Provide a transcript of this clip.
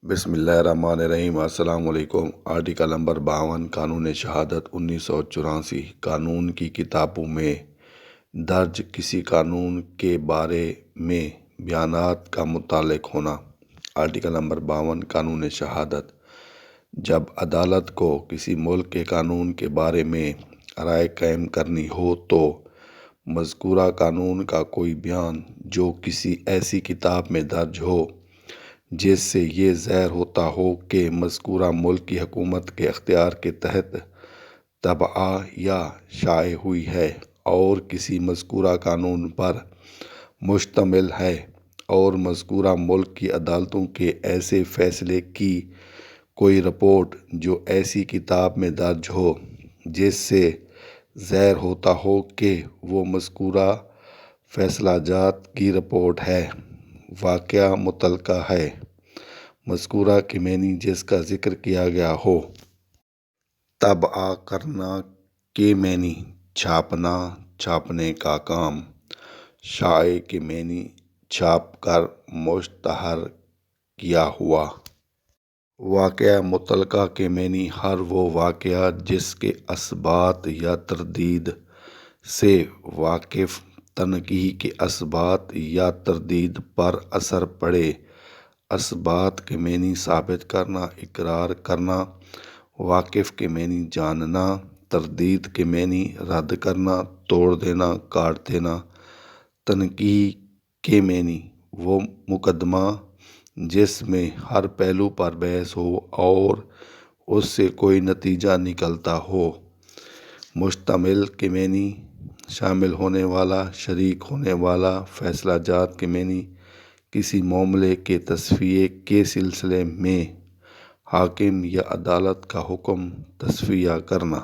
بسم اللہ الرحمن الرحیم۔ السلام علیکم۔ آرٹیکل نمبر 52 قانون شہادت 1984 قانون کی کتابوں میں درج کسی قانون کے بارے میں بیانات کا متعلق ہونا۔ آرٹیکل نمبر 52 قانون شہادت۔ جب عدالت کو کسی ملک کے قانون کے بارے میں رائے قائم کرنی ہو تو مذکورہ قانون کا کوئی بیان جو کسی ایسی کتاب میں درج ہو جس سے یہ ظاہر ہوتا ہو کہ مذکورہ ملک کی حکومت کے اختیار کے تحت طبع یا شائع ہوئی ہے اور کسی مذکورہ قانون پر مشتمل ہے، اور مذکورہ ملک کی عدالتوں کے ایسے فیصلے کی کوئی رپورٹ جو ایسی کتاب میں درج ہو جس سے ظاہر ہوتا ہو کہ وہ مذکورہ فیصلہ جات کی رپورٹ ہے، واقعہ متعلقہ ہے۔ مذکورہ کے معنی جس کا ذکر کیا گیا ہو۔ طبع کرنا کے معنی چھاپنا، چھاپنے کا کام۔ شائع کے معنی چھاپ کر مشتہر کیا ہوا۔ واقعہ متعلقہ کے معنی ہر وہ واقعہ جس کے اثبات یا تردید سے واقف تنقیح کے اثبات یا تردید پر اثر پڑے۔ اثبات کے معنی ثابت کرنا، اقرار کرنا۔ واقف کے معنی جاننا۔ تردید کے معنی رد کرنا، توڑ دینا، کاٹ دینا۔ تنقیح کے معنی وہ مقدمہ جس میں ہر پہلو پر بحث ہو اور اس سے کوئی نتیجہ نکلتا ہو۔ مشتمل کے معنی شامل ہونے والا، شریک ہونے والا۔ فیصلہ جات کے معنی کسی معاملے کے تصفیے کے سلسلے میں حاکم یا عدالت کا حکم تصفیہ کرنا۔